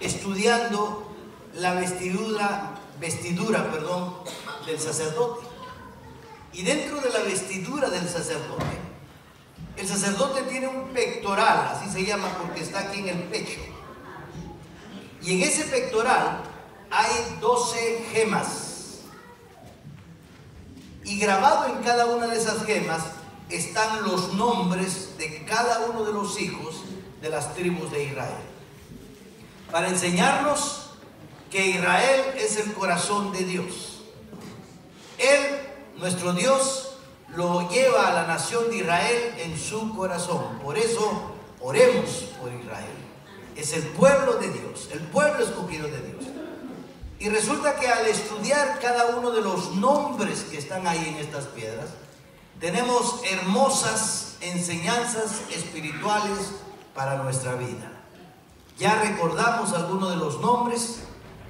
estudiando la vestidura, del sacerdote. Y dentro de la vestidura del sacerdote, el sacerdote tiene un pectoral, así se llama porque está aquí en el pecho. Y en ese pectoral hay 12 gemas. Y grabado en cada una de esas gemas están los nombres de cada uno de los hijos de las tribus de Israel, para enseñarnos que Israel es el corazón de Dios. Él, nuestro Dios, lo lleva a la nación de Israel en su corazón. Por eso oremos por Israel. Es el pueblo de Dios, el pueblo escogido de Dios. Y resulta que al estudiar cada uno de los nombres que están ahí en estas piedras, tenemos hermosas enseñanzas espirituales para nuestra vida. Ya recordamos algunos de los nombres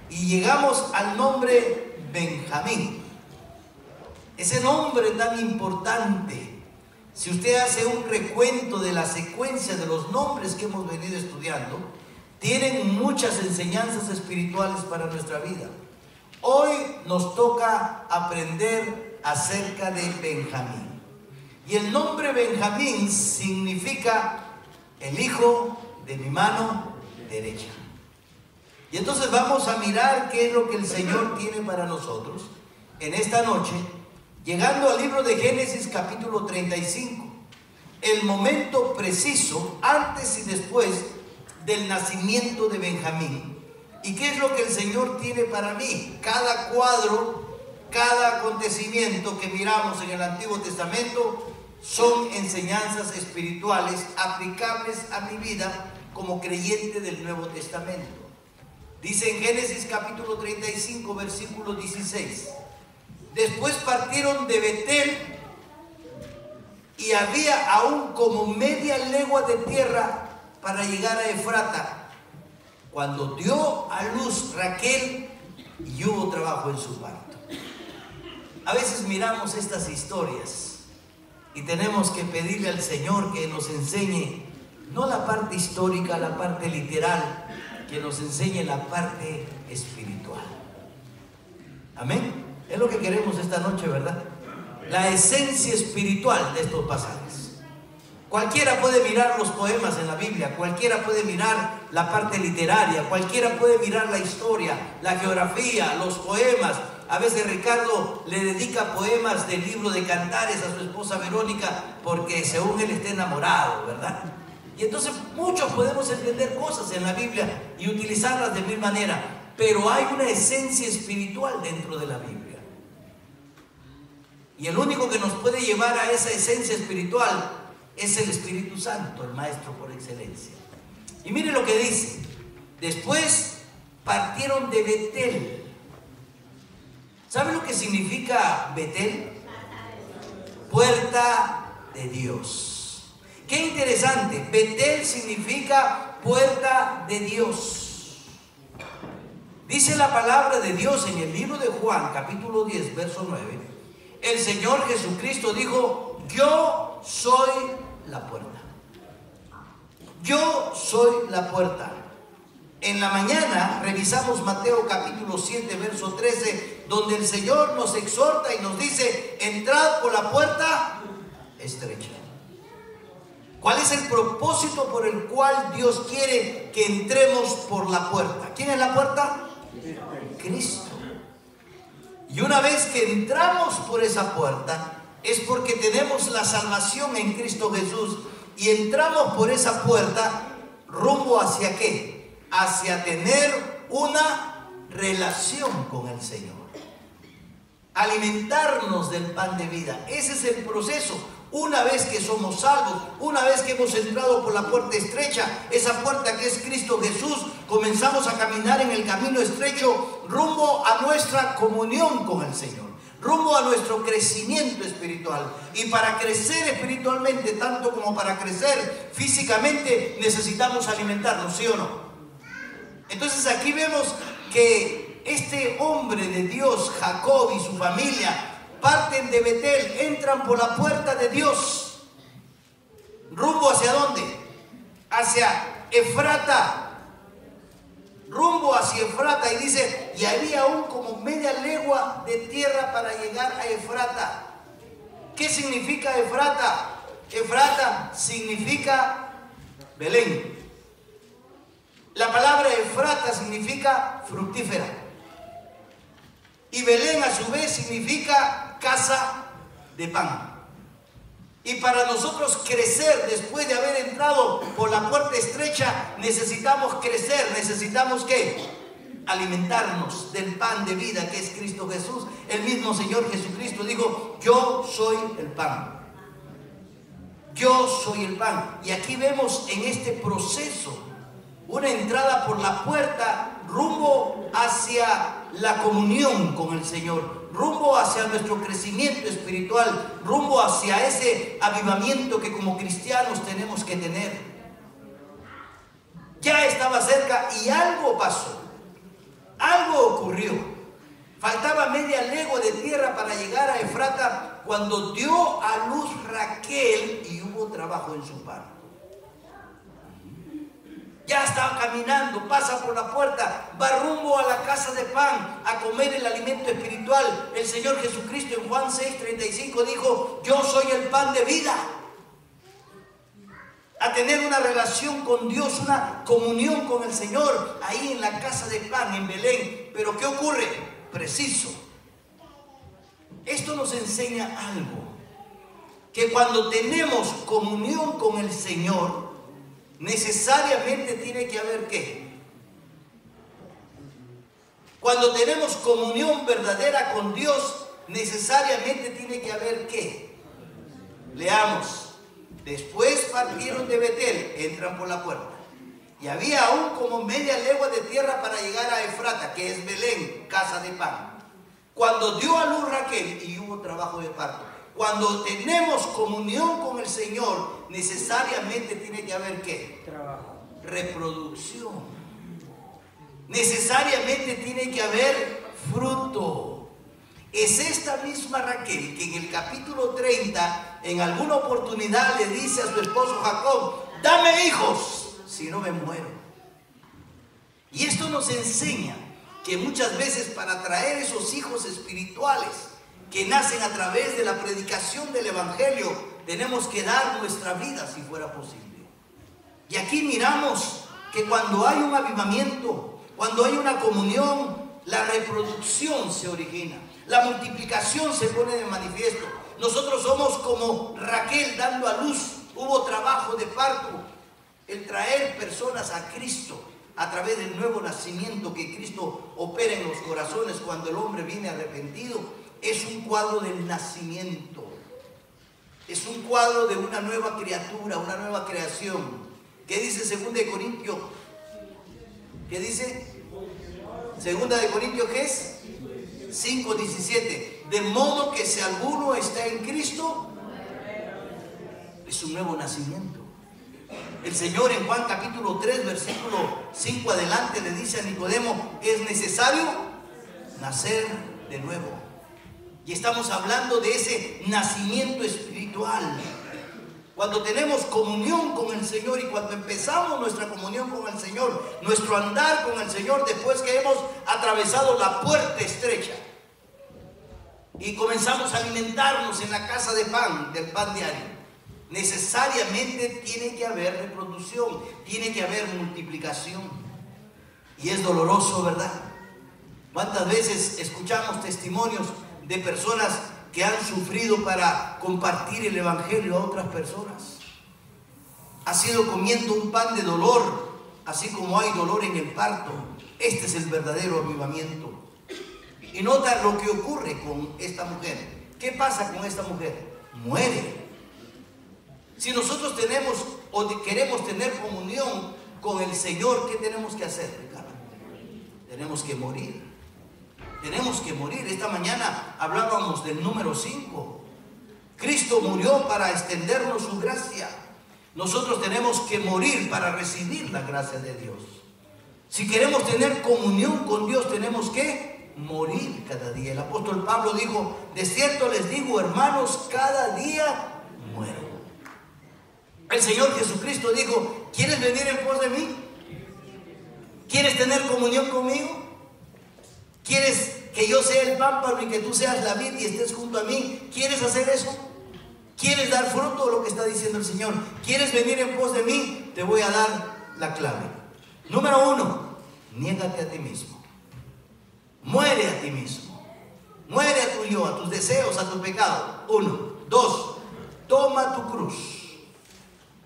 y llegamos al nombre Benjamín. Ese nombre tan importante, si usted hace un recuento de la secuencia de los nombres que hemos venido estudiando, tienen muchas enseñanzas espirituales para nuestra vida. Hoy nos toca aprender acerca de Benjamín. Y el nombre Benjamín significa el hijo de mi mano derecha. Y entonces vamos a mirar qué es lo que el Señor tiene para nosotros en esta noche, llegando al libro de Génesis capítulo 35, el momento preciso antes y después del nacimiento de Benjamín. ¿Y qué es lo que el Señor tiene para mí? Cada cuadro, cada acontecimiento que miramos en el Antiguo Testamento son enseñanzas espirituales aplicables a mi vida como creyente del Nuevo Testamento. Dice en Génesis capítulo 35, versículo 16: después partieron de Betel y había aún como media legua de tierra para llegar a Efrata, cuando dio a luz Raquel y hubo trabajo en su parto. A veces miramos estas historias y tenemos que pedirle al Señor que nos enseñe, no la parte histórica, la parte literal, que nos enseñe la parte espiritual. Amén. Es lo que queremos esta noche, ¿verdad? La esencia espiritual de estos pasajes. Cualquiera puede mirar los poemas en la Biblia, cualquiera puede mirar la parte literaria, cualquiera puede mirar la historia, la geografía, los poemas. A veces Ricardo le dedica poemas del libro de Cantares a su esposa Verónica porque según él está enamorado, ¿verdad? Y entonces muchos podemos entender cosas en la Biblia y utilizarlas de mil maneras, pero hay una esencia espiritual dentro de la Biblia. Y el único que nos puede llevar a esa esencia espiritual es el Espíritu Santo, el Maestro por excelencia. Y mire lo que dice: después partieron de Betel. ¿Sabe lo que significa Betel? Puerta de Dios. Qué interesante. Betel significa puerta de Dios. Dice la palabra de Dios en el libro de Juan, capítulo 10, verso 9. El Señor Jesucristo dijo: yo soy la puerta. Yo soy la puerta. En la mañana revisamos Mateo capítulo 7, verso 13, donde el Señor nos exhorta y nos dice: entrad por la puerta estrecha. ¿Cuál es el propósito por el cual Dios quiere que entremos por la puerta? ¿Quién es la puerta? Cristo. Y una vez que entramos por esa puerta, es porque tenemos la salvación en Cristo Jesús, y entramos por esa puerta rumbo hacia ¿qué? Hacia tener una relación con el Señor, alimentarnos del pan de vida. Ese es el proceso. Una vez que somos salvos, una vez que hemos entrado por la puerta estrecha, esa puerta que es Cristo Jesús, comenzamos a caminar en el camino estrecho rumbo a nuestra comunión con el Señor, rumbo a nuestro crecimiento espiritual. Y para crecer espiritualmente, tanto como para crecer físicamente, necesitamos alimentarnos, ¿sí o no? Entonces aquí vemos que este hombre de Dios, Jacob, y su familia parten de Betel, entran por la puerta de Dios. ¿Rumbo hacia dónde? Hacia Efrata. Rumbo hacia Efrata y dice, y había aún como media legua de tierra para llegar a Efrata. ¿Qué significa Efrata? Efrata significa Belén. La palabra Efrata significa fructífera. Y Belén a su vez significa casa de pan. Y para nosotros crecer después de haber entrado por la puerta estrecha, necesitamos crecer. ¿Necesitamos qué? Alimentarnos del pan de vida que es Cristo Jesús. El mismo Señor Jesucristo dijo, yo soy el pan. Yo soy el pan. Y aquí vemos en este proceso una entrada por la puerta rumbo hacia la comunión con el Señor, rumbo hacia nuestro crecimiento espiritual, rumbo hacia ese avivamiento que como cristianos tenemos que tener. Ya estaba cerca y algo pasó, algo ocurrió. Faltaba media legua de tierra para llegar a Efrata cuando dio a luz Raquel y hubo trabajo en su parto. Ya estaba caminando, pasa por la puerta, va rumbo a la casa de pan, a comer el alimento espiritual. El Señor Jesucristo en Juan 6:35 dijo, yo soy el pan de vida. A tener una relación con Dios, una comunión con el Señor, ahí en la casa de pan, en Belén. Pero ¿qué ocurre? Preciso. Esto nos enseña algo, que cuando tenemos comunión con el Señor, necesariamente tiene que haber ¿qué? Cuando tenemos comunión verdadera con Dios, necesariamente tiene que haber ¿qué? Leamos. Después partieron de Betel, entran por la puerta. Y había aún como media legua de tierra para llegar a Efrata, que es Belén, casa de pan. Cuando dio a luz Raquel y hubo trabajo de parto. Cuando tenemos comunión con el Señor, necesariamente tiene que haber ¿qué? Trabajo. Reproducción. Necesariamente tiene que haber fruto. Es esta misma Raquel que en el capítulo 30, en alguna oportunidad le dice a su esposo Jacob, dame hijos, si no me muero. Y esto nos enseña que muchas veces para traer esos hijos espirituales que nacen a través de la predicación del Evangelio, tenemos que dar nuestra vida si fuera posible. Y aquí miramos que cuando hay un avivamiento, cuando hay una comunión, la reproducción se origina, la multiplicación se pone de manifiesto. Nosotros somos como Raquel dando a luz, hubo trabajo de parto, el traer personas a Cristo a través del nuevo nacimiento que Cristo opera en los corazones cuando el hombre viene arrepentido. Es un cuadro del nacimiento, es un cuadro de una nueva criatura, una nueva creación. ¿Qué dice 2 de Corintios? ¿Qué dice? 2 de Corintios, ¿qué es? 5:17. De modo que si alguno está en Cristo, es un nuevo nacimiento. El Señor en Juan capítulo 3, versículo 5 adelante le dice a Nicodemo, es necesario nacer de nuevo. Y estamos hablando de ese nacimiento espiritual. Cuando tenemos comunión con el Señor y cuando empezamos nuestra comunión con el Señor, nuestro andar con el Señor después que hemos atravesado la puerta estrecha y comenzamos a alimentarnos en la casa de pan, del pan diario, necesariamente tiene que haber reproducción, tiene que haber multiplicación. Y es doloroso, ¿verdad? ¿Cuántas veces escuchamos testimonios de personas que han sufrido para compartir el Evangelio a otras personas? Ha sido comiendo un pan de dolor, así como hay dolor en el parto. Este es el verdadero avivamiento. Y nota lo que ocurre con esta mujer. ¿Qué pasa con esta mujer? Muere. Si nosotros tenemos o queremos tener comunión con el Señor, ¿qué tenemos que hacer, Ricardo? Tenemos que morir. Tenemos que morir. Esta mañana hablábamos del número 5. Cristo murió para extendernos su gracia. Nosotros tenemos que morir para recibir la gracia de Dios. Si queremos tener comunión con Dios, tenemos que morir cada día. El apóstol Pablo dijo, de cierto les digo, hermanos, cada día muero. El Señor Jesucristo dijo, ¿quieres venir en pos de mí? ¿Quieres tener comunión conmigo? ¿Quieres que yo sea el pámpano y que tú seas la vid y estés junto a mí? ¿Quieres hacer eso? ¿Quieres dar fruto de lo que está diciendo el Señor? ¿Quieres venir en pos de mí? Te voy a dar la clave. Número 1, niégate a ti mismo. Muere a ti mismo. Muere a tu yo, a tus deseos, a tu pecado. 1. 2, toma tu cruz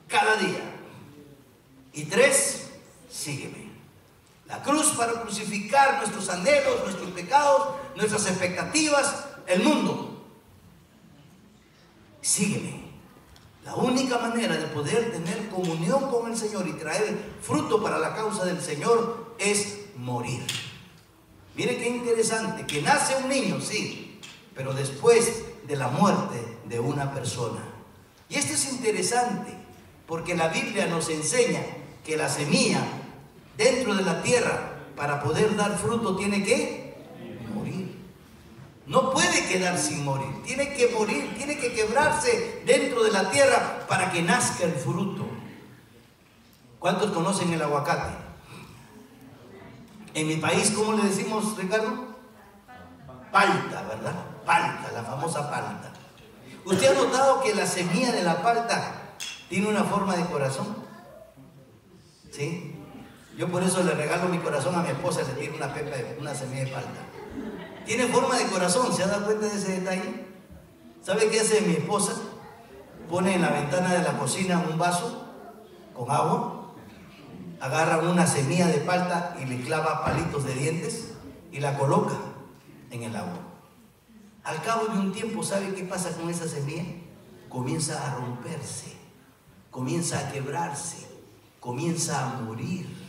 cada día. Y 3, sígueme. La cruz para crucificar nuestros anhelos, nuestros pecados, nuestras expectativas, el mundo. Sígueme. La única manera de poder tener comunión con el Señor y traer fruto para la causa del Señor es morir. Mire qué interesante, que nace un niño, sí, pero después de la muerte de una persona. Y esto es interesante, porque la Biblia nos enseña que la semilla dentro de la tierra, para poder dar fruto, tiene que morir. No puede quedar sin morir, tiene que morir, tiene que quebrarse dentro de la tierra para que nazca el fruto. ¿Cuántos conocen el aguacate? En mi país, ¿cómo le decimos, Ricardo? Palta, ¿verdad? Palta, la famosa palta. ¿Usted ha notado que la semilla de la palta tiene una forma de corazón? ¿Sí? Yo por eso le regalo mi corazón a mi esposa, le tiro una semilla de palta. Tiene forma de corazón, ¿se ha dado cuenta de ese detalle? ¿Sabe qué hace mi esposa? Pone en la ventana de la cocina un vaso con agua, agarra una semilla de palta y le clava palitos de dientes y la coloca en el agua. Al cabo de un tiempo, ¿sabe qué pasa con esa semilla? Comienza a romperse, comienza a quebrarse, comienza a morir.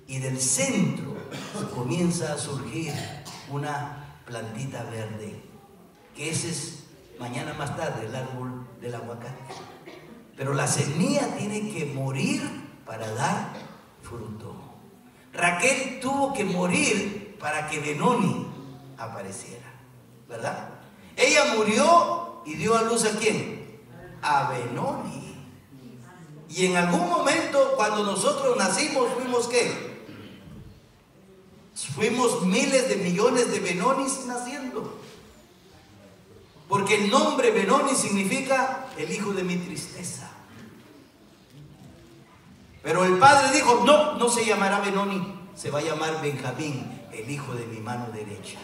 Y del centro comienza a surgir una plantita verde, que ese es mañana más tarde el árbol del aguacate. Pero la semilla tiene que morir para dar fruto. Raquel tuvo que morir para que Benoni apareciera, ¿verdad? Ella murió y dio a luz ¿a quién? A Benoni. Y en algún momento, cuando nosotros nacimos, fuimos ¿qué? Fuimos miles de millones de Benonis naciendo. Porque el nombre Benoni significa el hijo de mi tristeza. Pero el padre dijo, no, no se llamará Benoni, se va a llamar Benjamín, el hijo de mi mano derecha.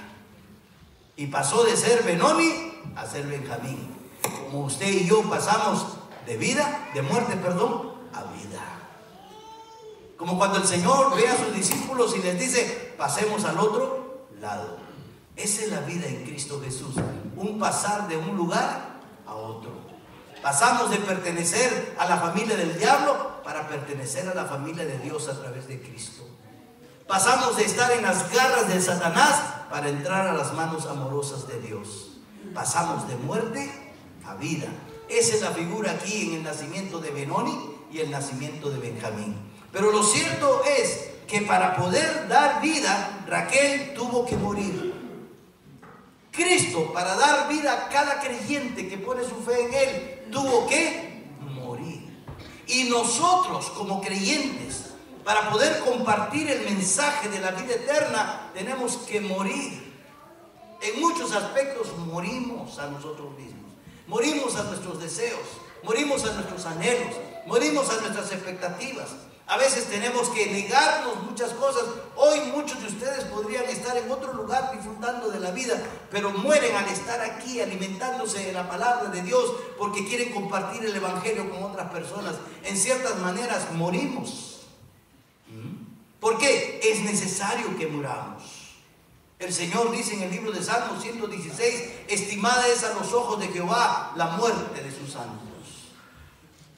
Y pasó de ser Benoni a ser Benjamín. Como usted y yo pasamos de muerte, perdón, a vida. Como cuando el Señor ve a sus discípulos y les dice, pasemos al otro lado. Esa es la vida en Cristo Jesús, un pasar de un lugar a otro. Pasamos de pertenecer a la familia del diablo para pertenecer a la familia de Dios a través de Cristo. Pasamos de estar en las garras de Satanás para entrar a las manos amorosas de Dios. Pasamos de muerte a vida. Esa es la figura aquí en el nacimiento de Benoni y el nacimiento de Benjamín. Pero lo cierto es que para poder dar vida, Raquel tuvo que morir. Cristo, para dar vida a cada creyente que pone su fe en Él, tuvo que morir. Y nosotros, como creyentes, para poder compartir el mensaje de la vida eterna, tenemos que morir. En muchos aspectos morimos a nosotros mismos. Morimos a nuestros deseos, morimos a nuestros anhelos, morimos a nuestras expectativas. A veces tenemos que negarnos muchas cosas. Hoy muchos de ustedes podrían estar en otro lugar disfrutando de la vida, pero mueren al estar aquí alimentándose de la palabra de Dios porque quieren compartir el evangelio con otras personas. En ciertas maneras morimos. ¿Por qué? Es necesario que muramos. El Señor dice en el libro de Salmos 116, estimada es a los ojos de Jehová la muerte de sus santos.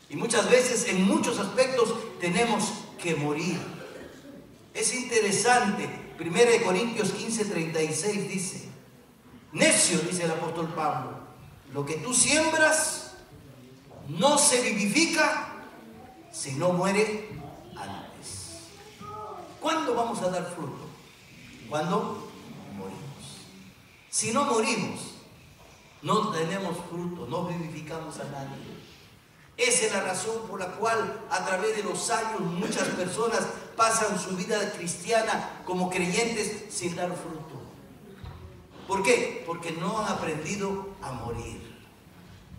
Y muchas veces, en muchos aspectos, tenemos que morir. Es interesante, 1 Corintios 15:36 dice, necio, dice el apóstol Pablo, lo que tú siembras no se vivifica si no muere antes. ¿Cuándo vamos a dar fruto? Cuando morimos. Si no morimos, no tenemos fruto, no vivificamos a nadie. Esa es la razón por la cual a través de los años muchas personas pasan su vida cristiana como creyentes sin dar fruto. ¿Por qué? Porque no han aprendido a morir.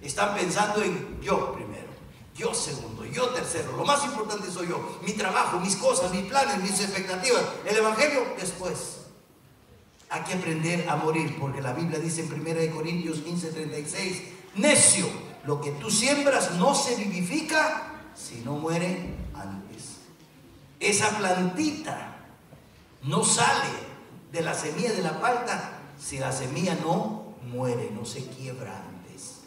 Están pensando en yo primero, yo segundo, yo tercero. Lo más importante soy yo, mi trabajo, mis cosas, mis planes, mis expectativas. El evangelio después. Hay que aprender a morir, porque la Biblia dice en 1 Corintios 15:36, necio, lo que tú siembras no se vivifica si no muere antes. Esa plantita no sale de la semilla de la palta si la semilla no muere, no se quiebra antes.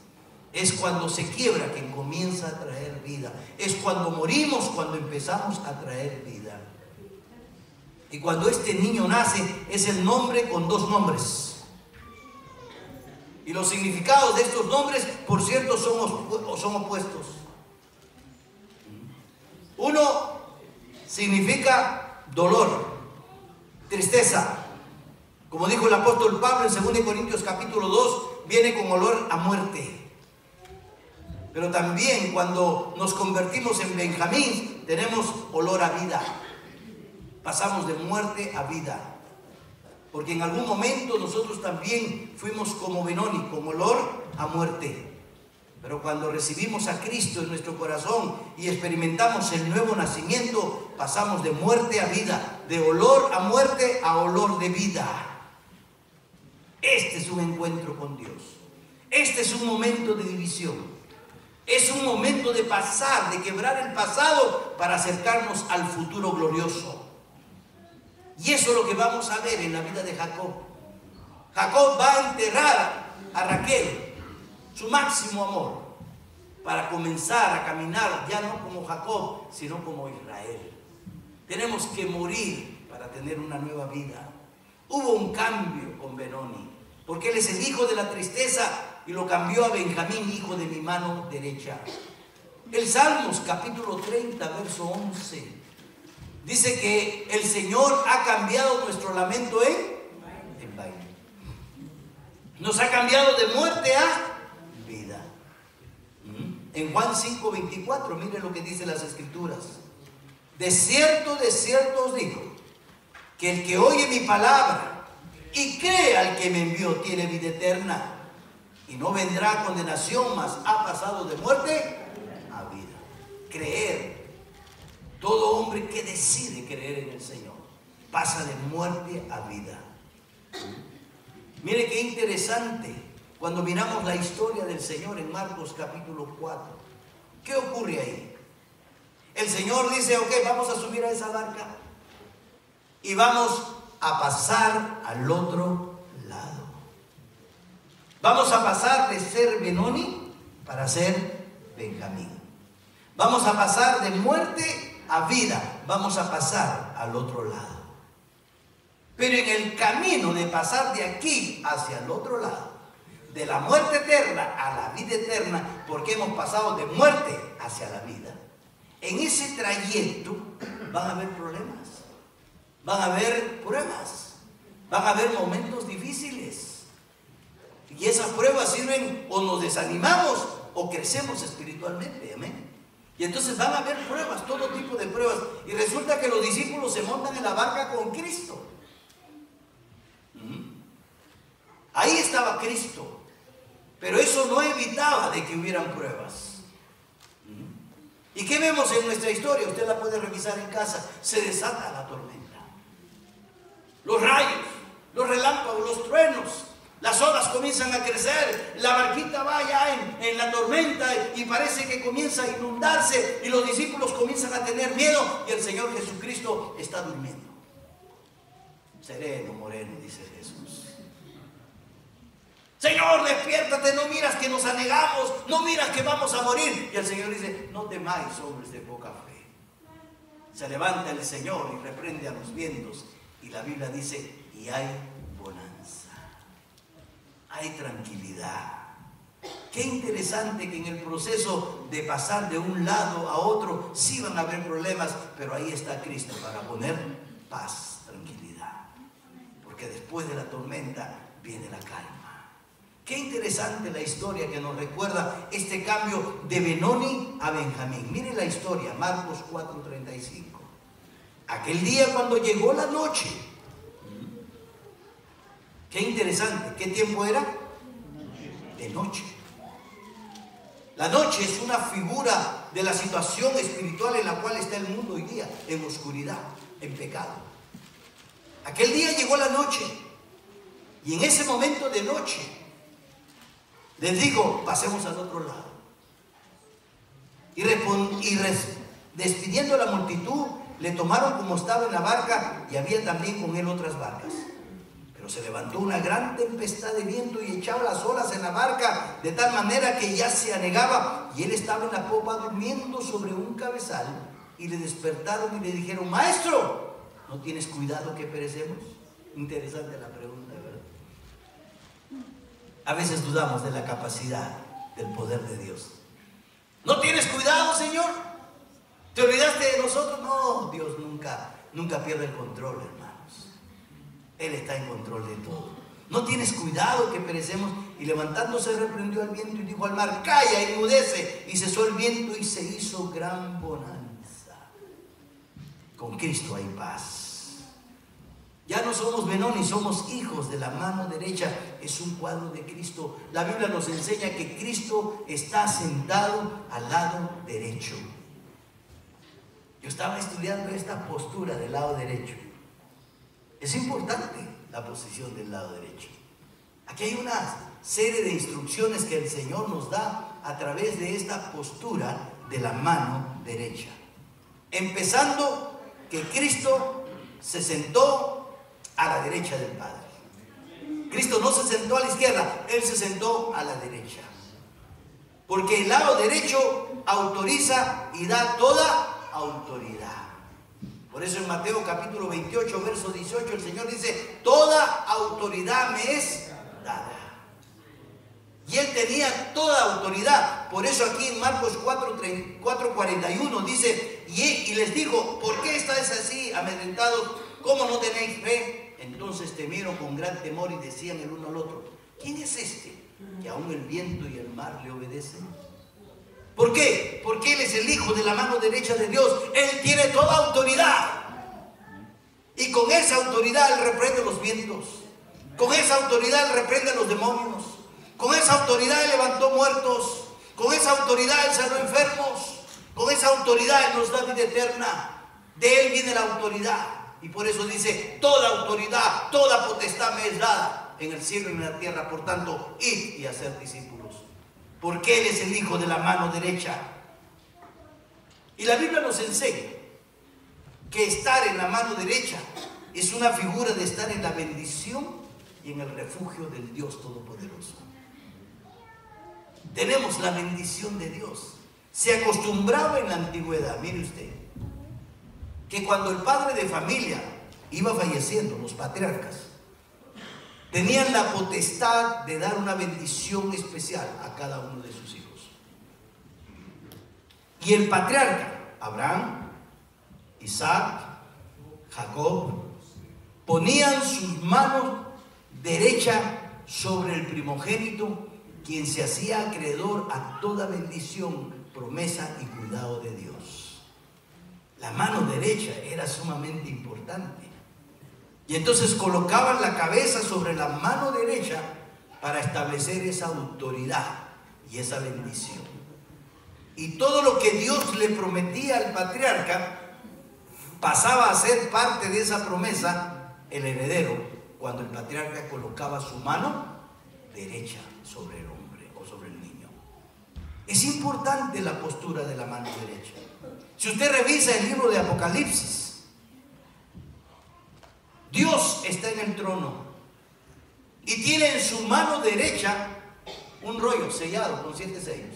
Es cuando se quiebra que comienza a traer vida. Es cuando morimos, cuando empezamos a traer vida. Y cuando este niño nace, es el nombre con dos nombres. Y los significados de estos nombres, por cierto, son opuestos. Uno significa dolor, tristeza. Como dijo el apóstol Pablo en 2 Corintios capítulo 2, viene con olor a muerte. Pero también cuando nos convertimos en Benjamín, tenemos olor a vida. Pasamos de muerte a vida. Porque en algún momento nosotros también fuimos como Benoni, con olor a muerte. Pero cuando recibimos a Cristo en nuestro corazón y experimentamos el nuevo nacimiento, pasamos de muerte a vida, de olor a muerte a olor de vida. Este es un encuentro con Dios. Este es un momento de división. Es un momento de pasar, de quebrar el pasado para acercarnos al futuro glorioso. Y eso es lo que vamos a ver en la vida de Jacob. Jacob va a enterrar a Raquel, su máximo amor, para comenzar a caminar ya no como Jacob, sino como Israel. Tenemos que morir para tener una nueva vida. Hubo un cambio con Benoni, porque él es el hijo de la tristeza y lo cambió a Benjamín, hijo de mi mano derecha. El Salmos capítulo 30, verso 11, dice que el Señor ha cambiado nuestro lamento en baile. Nos ha cambiado de muerte a vida. En Juan 5:24, mire lo que dicen las Escrituras. De cierto os digo, que el que oye mi palabra y cree al que me envió tiene vida eterna y no vendrá condenación, mas ha pasado de muerte a vida. Creer. Todo hombre que decide creer en el Señor pasa de muerte a vida. Mire qué interesante cuando miramos la historia del Señor en Marcos capítulo 4. ¿Qué ocurre ahí? El Señor dice, ok, vamos a subir a esa barca y vamos a pasar al otro lado. Vamos a pasar de ser Benoni para ser Benjamín. Vamos a pasar de muerte a vida. Vamos a pasar al otro lado. Pero en el camino de pasar de aquí hacia el otro lado, de la muerte eterna a la vida eterna, porque hemos pasado de muerte hacia la vida, en ese trayecto van a haber problemas, van a haber pruebas, van a haber momentos difíciles. Y esas pruebas sirven, o nos desanimamos o crecemos espiritualmente, amén. Y entonces van a haber pruebas, todo tipo de pruebas. Y resulta que los discípulos se montan en la barca con Cristo. Ahí estaba Cristo. Pero eso no evitaba de que hubieran pruebas. ¿Y qué vemos en nuestra historia? Usted la puede revisar en casa. Se desata la tormenta. Los rayos, los relámpagos, los truenos. Las olas comienzan a crecer, la barquita va ya en la tormenta y parece que comienza a inundarse y los discípulos comienzan a tener miedo y el Señor Jesucristo está durmiendo. Sereno, moreno, dice Jesús. Señor, despiértate, no miras que nos anegamos, no miras que vamos a morir. Y el Señor dice, no temáis, hombres de poca fe. Se levanta el Señor y reprende a los vientos y la Biblia dice, y hay bonanza. Hay tranquilidad. Qué interesante que en el proceso de pasar de un lado a otro sí van a haber problemas, pero ahí está Cristo para poner paz, tranquilidad. Porque después de la tormenta viene la calma. Qué interesante la historia que nos recuerda este cambio de Benoni a Benjamín. Miren la historia, Marcos 4:35. Aquel día cuando llegó la noche. Qué interesante. ¿Qué tiempo era? De noche. La noche es una figura de la situación espiritual en la cual está el mundo hoy día, en oscuridad, en pecado. Aquel día llegó la noche, y en ese momento de noche les digo, pasemos al otro lado. Y despidiendo a la multitud, le tomaron como estaba en la barca, y había también con él otras barcas. Pero se levantó una gran tempestad de viento y echaba las olas en la barca, de tal manera que ya se anegaba, y él estaba en la popa durmiendo sobre un cabezal. Y le despertaron y le dijeron, maestro, ¿no tienes cuidado que perecemos? Interesante la pregunta, ¿verdad? A veces dudamos de la capacidad, del poder de Dios. ¿No tienes cuidado, Señor? ¿Te olvidaste de nosotros? No, Dios nunca pierde el control, hermanos. Él está en control de todo. ¿No tienes cuidado que perecemos? Y levantándose reprendió al viento y dijo al mar, calla, enmudece. Y cesó el viento y se hizo gran bonanza. Con Cristo hay paz. Ya no somos Benoni, somos hijos de la mano derecha. Es un cuadro de Cristo. La Biblia nos enseña que Cristo está sentado al lado derecho. Yo estaba estudiando esta postura del lado derecho. Es importante la posición del lado derecho. Aquí hay una serie de instrucciones que el Señor nos da a través de esta postura de la mano derecha. Empezando que Cristo se sentó a la derecha del Padre. Cristo no se sentó a la izquierda, Él se sentó a la derecha. Porque el lado derecho autoriza y da toda autoridad. Por eso en Mateo capítulo 28, verso 18, el Señor dice, toda autoridad me es dada. Y Él tenía toda autoridad. Por eso aquí en Marcos 4:41 dice, y les dijo, ¿por qué estáis así amedrentados? ¿Cómo no tenéis fe? Entonces temieron con gran temor y decían el uno al otro, ¿quién es este que aún el viento y el mar le obedecen? ¿Por qué? Porque Él es el Hijo de la mano derecha de Dios. Él tiene toda autoridad. Y con esa autoridad Él reprende los vientos. Con esa autoridad Él reprende a los demonios. Con esa autoridad Él levantó muertos. Con esa autoridad Él sanó enfermos. Con esa autoridad Él nos da vida eterna. De Él viene la autoridad. Y por eso dice, toda autoridad, toda potestad me es dada en el cielo y en la tierra. Por tanto, id y hacer discípulos. Porque Él es el Hijo de la mano derecha. Y la Biblia nos enseña que estar en la mano derecha es una figura de estar en la bendición y en el refugio del Dios Todopoderoso. Tenemos la bendición de Dios. Se acostumbraba en la antigüedad, mire usted, que cuando el padre de familia iba falleciendo, los patriarcas, tenían la potestad de dar una bendición especial a cada uno de sus hijos. Y el patriarca, Abraham, Isaac, Jacob, ponían sus manos derecha sobre el primogénito, quien se hacía acreedor a toda bendición, promesa y cuidado de Dios. La mano derecha era sumamente importante. Y entonces colocaban la cabeza sobre la mano derecha para establecer esa autoridad y esa bendición. Y todo lo que Dios le prometía al patriarca pasaba a ser parte de esa promesa el heredero, cuando el patriarca colocaba su mano derecha sobre el hombre o sobre el niño. Es importante la postura de la mano derecha. Si usted revisa el libro de Apocalipsis, Dios está en el trono y tiene en su mano derecha un rollo sellado con 7 sellos.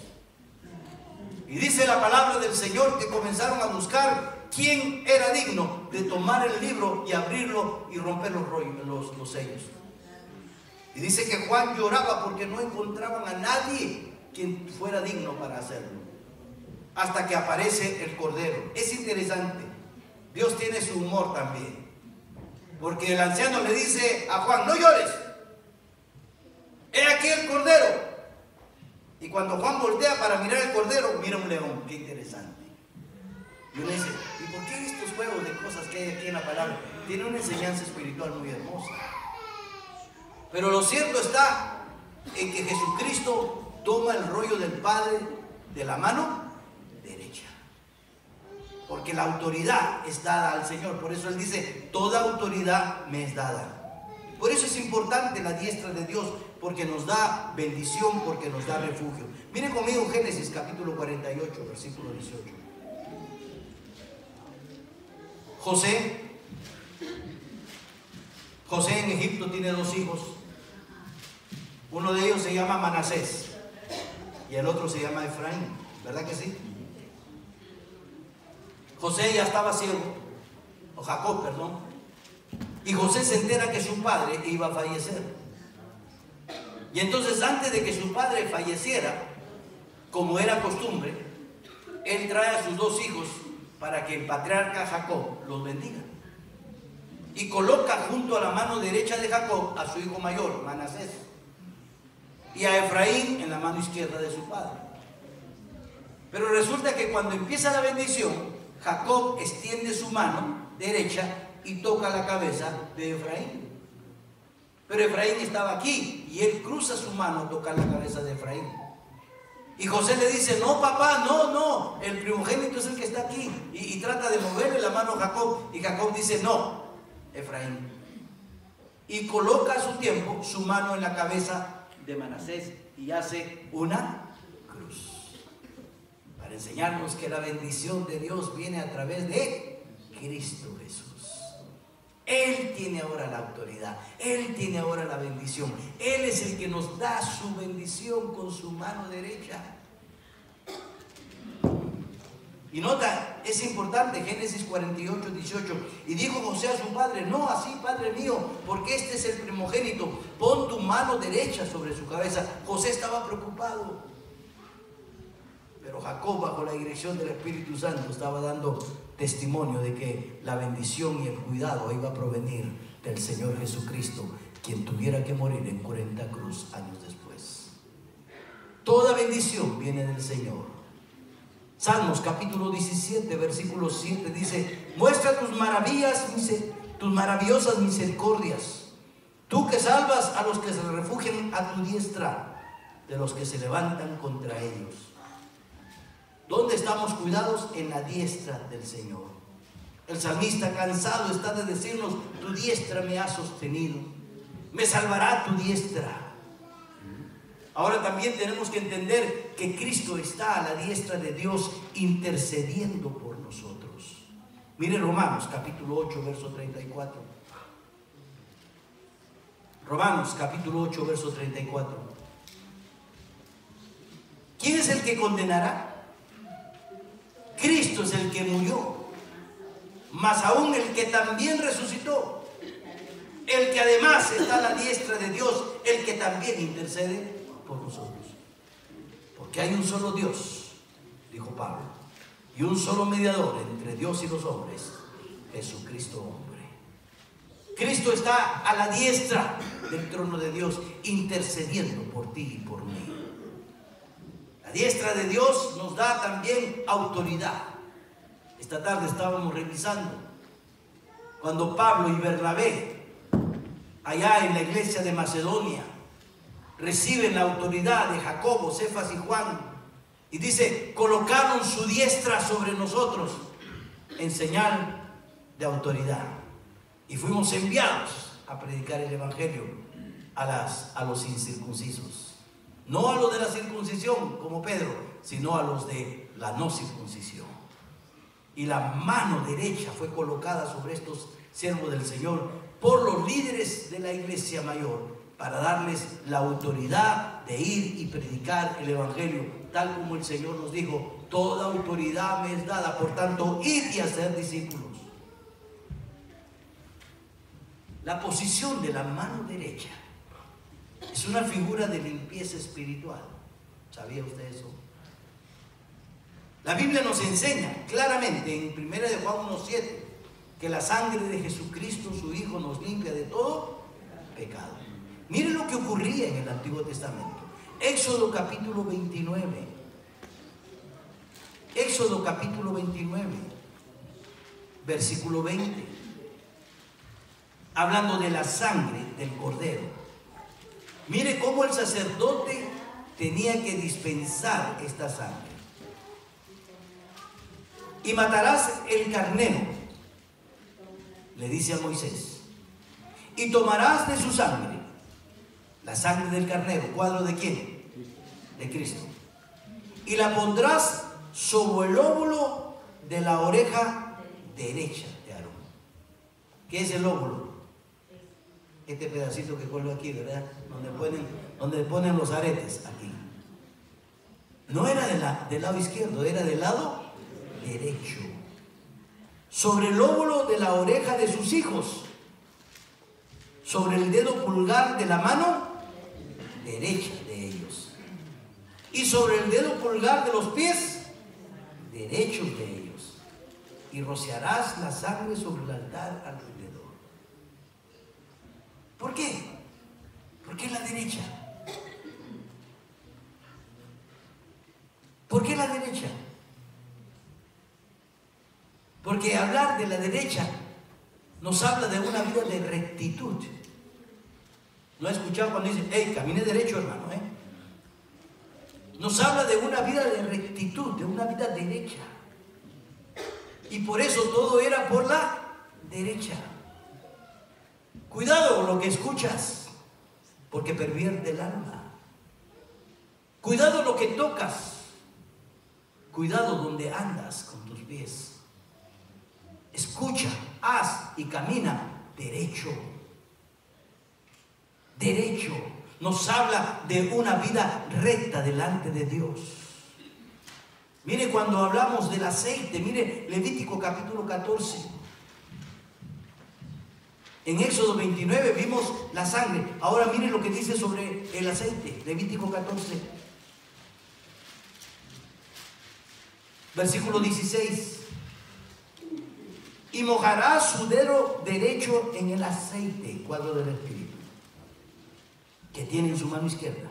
Y dice la palabra del Señor que comenzaron a buscar quién era digno de tomar el libro y abrirlo y romper los rollos, los sellos. Y dice que Juan lloraba porque no encontraban a nadie quien fuera digno para hacerlo. Hasta que aparece el Cordero. Es interesante. Dios tiene su humor también. Porque el anciano le dice a Juan, no llores. He aquí el Cordero. Y cuando Juan voltea para mirar el Cordero, mira un león. Qué interesante. Y uno dice, ¿y por qué estos juegos de cosas que hay aquí en la palabra? Tiene una enseñanza espiritual muy hermosa. Pero lo cierto está en que Jesucristo toma el rollo del Padre de la mano derecha. Porque la autoridad es dada al Señor. Por eso Él dice, toda autoridad me es dada. Por eso es importante la diestra de Dios, porque nos da bendición, porque nos da refugio. Miren conmigo Génesis capítulo 48, versículo 18. José en Egipto tiene dos hijos. Uno de ellos se llama Manasés y el otro se llama Efraín, ¿verdad que sí? José ya estaba ciego, o Jacob, perdón, y José se entera que su padre iba a fallecer. Y entonces, antes de que su padre falleciera, como era costumbre, él trae a sus dos hijos para que el patriarca Jacob los bendiga. Y coloca junto a la mano derecha de Jacob a su hijo mayor, Manasés, y a Efraín en la mano izquierda de su padre. Pero resulta que cuando empieza la bendición, Jacob extiende su mano derecha y toca la cabeza de Efraín. Pero Efraín estaba aquí y él cruza su mano a tocar la cabeza de Efraín. Y José le dice, no papá, no, el primogénito es el que está aquí. Y trata de moverle la mano a Jacob. Y Jacob dice, no, Efraín. Y coloca a su tiempo su mano en la cabeza de Manasés y hace una cruz. Para enseñarnos que la bendición de Dios viene a través de Cristo Jesús. Él tiene ahora la autoridad, Él tiene ahora la bendición. Él es el que nos da su bendición con su mano derecha. Y nota, es importante, Génesis 48, 18. Y dijo José a su padre, no así, padre mío, porque este es el primogénito, pon tu mano derecha sobre su cabeza. José estaba preocupado. Pero Jacob, bajo la dirección del Espíritu Santo, estaba dando testimonio de que la bendición y el cuidado iba a provenir del Señor Jesucristo, quien tuviera que morir en 40 cruz años después. Toda bendición viene del Señor. Salmos capítulo 17, versículo 7 dice, muestra tus maravillas, tus maravillosas misericordias, tú que salvas a los que se refugian a tu diestra, de los que se levantan contra ellos. ¿Dónde estamos cuidados? En la diestra del Señor. El salmista cansado está de decirnos, tu diestra me ha sostenido, me salvará tu diestra. Ahora también tenemos que entender que Cristo está a la diestra de Dios intercediendo por nosotros. Mire Romanos capítulo 8, verso 34. Romanos capítulo 8, verso 34. ¿Quién es el que condenará? Cristo es el que murió, mas aún el que también resucitó, el que además está a la diestra de Dios, el que también intercede por nosotros. Porque hay un solo Dios, dijo Pablo, y un solo mediador entre Dios y los hombres, Jesucristo hombre. Cristo está a la diestra del trono de Dios, intercediendo por ti y por mí. La diestra de Dios nos da también autoridad. Esta tarde estábamos revisando cuando Pablo y Bernabé, allá en la iglesia de Macedonia, reciben la autoridad de Jacobo, Cefas y Juan, y dice, colocaron su diestra sobre nosotros en señal de autoridad, y fuimos enviados a predicar el evangelio a los incircuncisos. No a los de la circuncisión, como Pedro, sino a los de la no circuncisión. Y la mano derecha fue colocada sobre estos siervos del Señor por los líderes de la iglesia mayor, para darles la autoridad de ir y predicar el evangelio, tal como el Señor nos dijo, toda autoridad me es dada, por tanto, id y hacer discípulos. La posición de la mano derecha es una figura de limpieza espiritual. ¿Sabía usted eso? La Biblia nos enseña claramente en 1 de Juan 1:7 que la sangre de Jesucristo, su Hijo, nos limpia de todo pecado. Miren lo que ocurría en el Antiguo Testamento. Éxodo capítulo 29. Éxodo capítulo 29. versículo 20, hablando de la sangre del cordero. Mire cómo el sacerdote tenía que dispensar esta sangre. Y matarás el carnero, le dice a Moisés, y tomarás de su sangre, la sangre del carnero, ¿cuadro de quién? De Cristo, y la pondrás sobre el óvulo de la oreja derecha de Aarón. ¿Qué es el óvulo? Este pedacito que colgo aquí, ¿verdad? Donde ponen los aretes, aquí. No era del lado izquierdo, era del lado derecho. Sobre el óvulo de la oreja de sus hijos, sobre el dedo pulgar de la mano derecha de ellos, y sobre el dedo pulgar de los pies derechos de ellos, y rociarás la sangre sobre el altar alrededor. ¿Por qué? ¿Por qué la derecha? ¿Por qué la derecha? Porque hablar de la derecha nos habla de una vida de rectitud. ¿No ha escuchado cuando dicen, hey, camine derecho, hermano? Nos habla de una vida de rectitud, de una vida derecha. Y por eso todo era por la derecha. Cuidado con lo que escuchas, porque pervierte el alma. Cuidado lo que tocas. Cuidado donde andas con tus pies. Escucha, haz y camina derecho. Derecho. Nos habla de una vida recta delante de Dios. Mire, cuando hablamos del aceite, mire Levítico capítulo 14. En Éxodo 29 vimos la sangre. Ahora mire lo que dice sobre el aceite. Levítico 14. Versículo 16. Y mojará su dedo derecho en el aceite, cuadro del Espíritu, que tiene en su mano izquierda,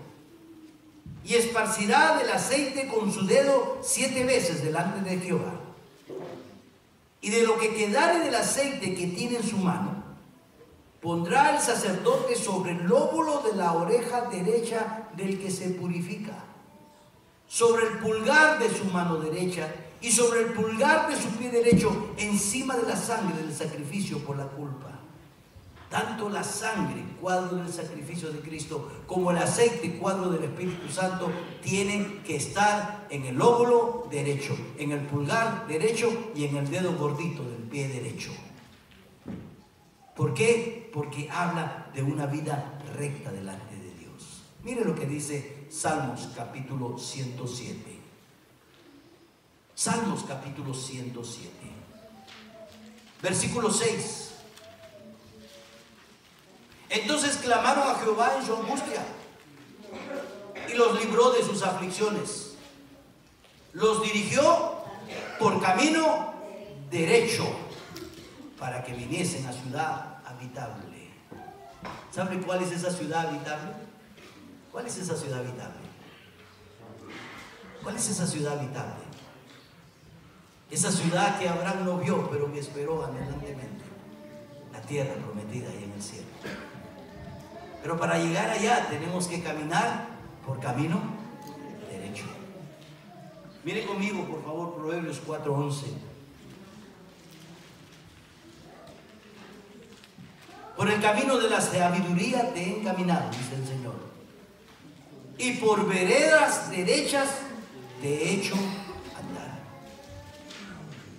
y esparcirá del aceite con su dedo 7 veces delante de Jehová. Y de lo que quedare del aceite que tiene en su mano, pondrá el sacerdote sobre el lóbulo de la oreja derecha del que se purifica, sobre el pulgar de su mano derecha y sobre el pulgar de su pie derecho, encima de la sangre del sacrificio por la culpa. Tanto la sangre, cuadro del sacrificio de Cristo, como el aceite, cuadro del Espíritu Santo, tienen que estar en el lóbulo derecho, en el pulgar derecho y en el dedo gordito del pie derecho. ¿Por qué? Porque habla de una vida recta delante de Dios. Mire lo que dice Salmos capítulo 107. Salmos capítulo 107. Versículo 6. Entonces clamaron a Jehová en su angustia y los libró de sus aflicciones. Los dirigió por camino derecho para que viniesen a ciudad habitable. ¿Sabe cuál es esa ciudad habitable? ¿Cuál es esa ciudad habitable? ¿Cuál es esa ciudad habitable? Esa ciudad que Abraham no vio, pero que esperó anhelantemente. La tierra prometida ahí en el cielo. Pero para llegar allá tenemos que caminar por camino derecho. Mire conmigo, por favor, Proverbios 4:11. Por el camino de la sabiduría te he encaminado, dice el Señor, y por veredas derechas te he hecho andar.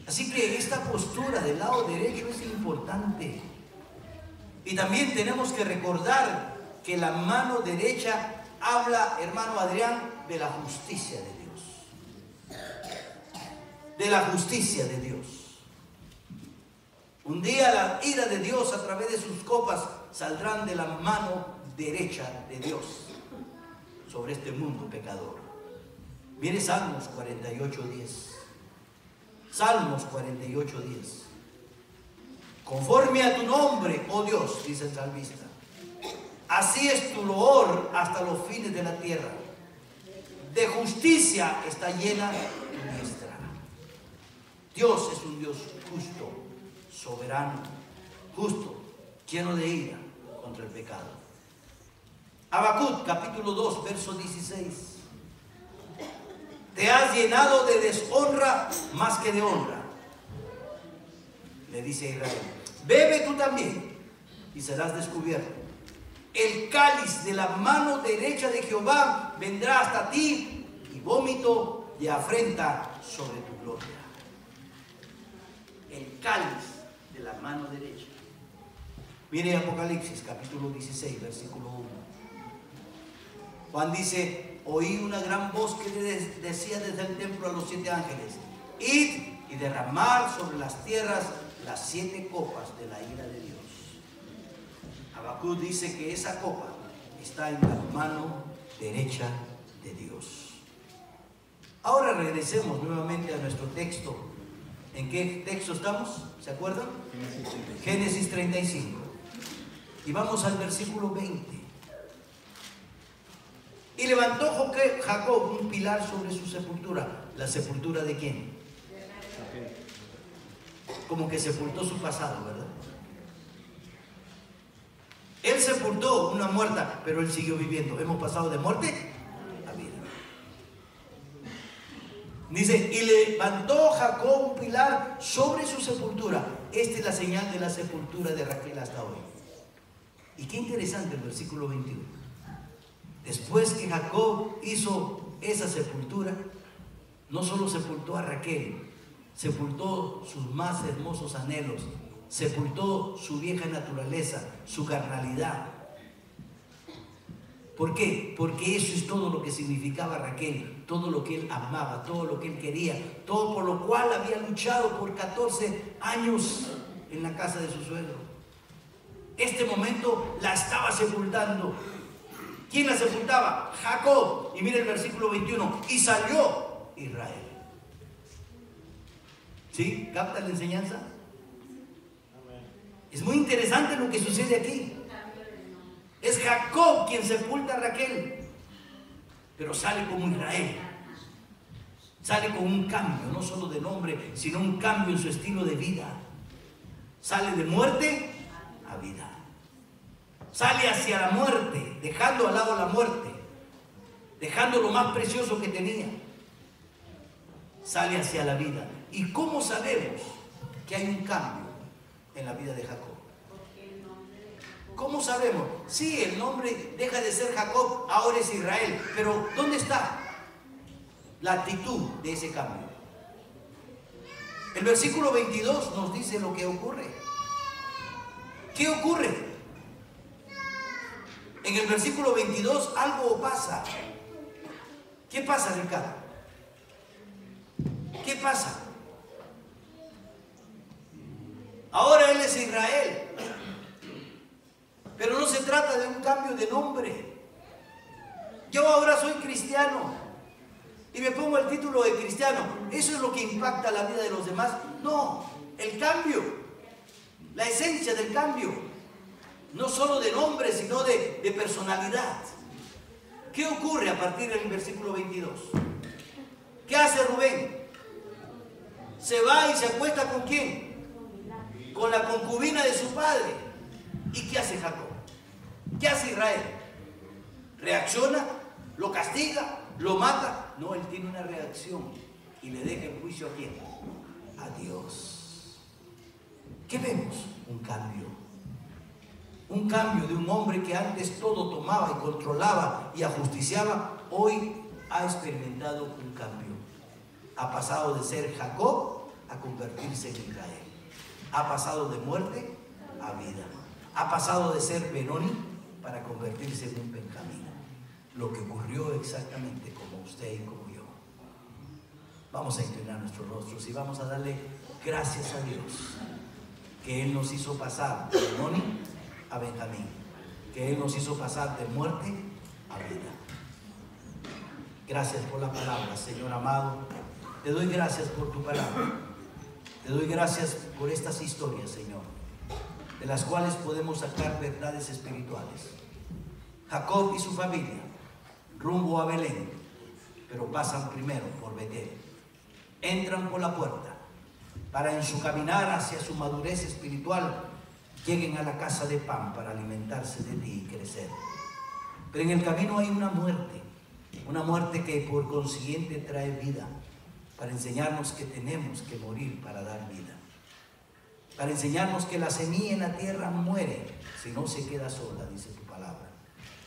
Así que esta postura del lado derecho es importante. Y también tenemos que recordar que la mano derecha habla, hermano Adrián, de la justicia de Dios. De la justicia de Dios. Un día la ira de Dios a través de sus copas saldrán de la mano derecha de Dios sobre este mundo pecador. Mire Salmos 48:10. Salmos 48:10. Conforme a tu nombre, oh Dios, dice el salmista, así es tu loor hasta los fines de la tierra. De justicia está llena tu diestra. Dios es un Dios justo. soberano, justo, lleno de ira contra el pecado. Habacuc, capítulo 2, verso 16. Te has llenado de deshonra más que de honra, le dice a Israel. Bebe tú también y serás descubierto. El cáliz de la mano derecha de Jehová vendrá hasta ti, y vómito de afrenta sobre tu gloria. El cáliz de la mano derecha. Mire Apocalipsis capítulo 16, versículo 1. Juan dice: oí una gran voz que decía desde el templo a los 7 ángeles: id y derramar sobre las tierras las 7 copas de la ira de Dios. Habacuc dice que esa copa está en la mano derecha de Dios. Ahora regresemos nuevamente a nuestro texto. ¿En qué texto estamos? ¿Se acuerdan? Génesis 35. Y vamos al versículo 20. Y levantó Jacob un pilar sobre su sepultura. ¿La sepultura de quién? Como que sepultó su pasado, ¿verdad? Él sepultó una muerta, pero él siguió viviendo. Hemos pasado de muerte a vida. Dice: y levantó Jacob un pilar sobre su sepultura. Esta es la señal de la sepultura de Raquel hasta hoy. Y qué interesante el versículo 21. Después que Jacob hizo esa sepultura, no solo sepultó a Raquel, sepultó sus más hermosos anhelos, sepultó su vieja naturaleza, su carnalidad. ¿Por qué? Porque eso es todo lo que significaba Raquel, todo lo que él amaba, todo lo que él quería, todo por lo cual había luchado por 14 años en la casa de su suegro. Este momento la estaba sepultando. ¿Quién la sepultaba? Jacob. Y mira el versículo 21. Y salió Israel. ¿Sí? ¿Capta la enseñanza? Es muy interesante lo que sucede aquí. Es Jacob quien sepulta a Raquel, pero sale como Israel. Sale con un cambio, no solo de nombre, sino un cambio en su estilo de vida. Sale de muerte a vida. Sale hacia la muerte, dejando al lado la muerte, dejando lo más precioso que tenía. Sale hacia la vida. ¿Y cómo sabemos que hay un cambio en la vida de Jacob? ¿Cómo sabemos? Sí, el nombre deja de ser Jacob, ahora es Israel. Pero ¿dónde está la actitud de ese cambio? El versículo 22 nos dice lo que ocurre. ¿Qué ocurre? En el versículo 22 algo pasa. ¿Qué pasa, Ricardo? ¿Qué pasa? Ahora él es Israel. Pero no se trata de un cambio de nombre. Yo ahora soy cristiano y me pongo el título de cristiano. ¿Eso es lo que impacta la vida de los demás? No, el cambio, la esencia del cambio. No solo de nombre, sino de personalidad. ¿Qué ocurre a partir del versículo 22? ¿Qué hace Rubén? Se va y se acuesta ¿con quién? Con la concubina de su padre. ¿Y qué hace Jacob? ¿Qué hace Israel? ¿Reacciona? ¿Lo castiga? ¿Lo mata? No, él tiene una reacción y le deja en juicio a quién? A Dios. ¿Qué vemos? Un cambio. Un cambio de un hombre que antes todo tomaba y controlaba y ajusticiaba, hoy ha experimentado un cambio. Ha pasado de ser Jacob a convertirse en Israel. Ha pasado de muerte a vida. Ha pasado de ser Benoni para convertirse en un Benjamín. Lo que ocurrió exactamente como usted y como yo. Vamos a inclinar nuestros rostros y vamos a darle gracias a Dios que Él nos hizo pasar de Benoni a Benjamín, que Él nos hizo pasar de muerte a vida. Gracias por la palabra, Señor amado. Te doy gracias por tu palabra. Te doy gracias por estas historias, Señor, de las cuales podemos sacar verdades espirituales. Jacob y su familia rumbo a Belén, pero pasan primero por Betel. Entran por la puerta para en su caminar hacia su madurez espiritual lleguen a la casa de pan para alimentarse de ti y crecer. Pero en el camino hay una muerte que por consiguiente trae vida, para enseñarnos que tenemos que morir para dar vida, para enseñarnos que la semilla en la tierra muere si no se queda sola, dice tu palabra.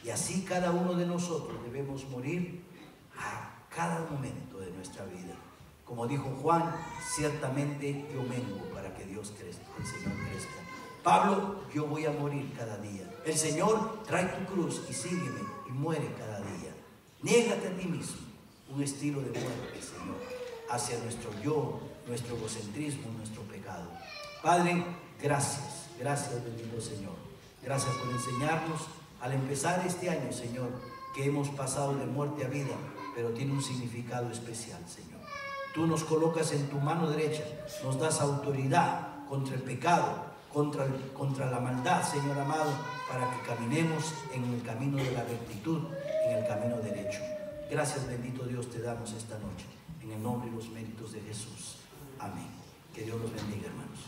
Y así cada uno de nosotros debemos morir a cada momento de nuestra vida. Como dijo Juan, ciertamente yo mengo para que Dios crezca, el Señor crezca. Pablo, yo voy a morir cada día. El Señor, trae tu cruz y sígueme y muere cada día. Niégate a ti mismo, un estilo de muerte, Señor, hacia nuestro yo, nuestro egocentrismo, nuestro pecado. Padre, gracias, bendito Señor. Gracias por enseñarnos al empezar este año, Señor, que hemos pasado de muerte a vida, pero tiene un significado especial, Señor. Tú nos colocas en tu mano derecha, nos das autoridad contra el pecado, contra la maldad, Señor amado, para que caminemos en el camino de la rectitud, en el camino derecho. Gracias, bendito Dios, te damos esta noche, en el nombre y los méritos de Jesús. Amén. Que Dios los bendiga, hermanos.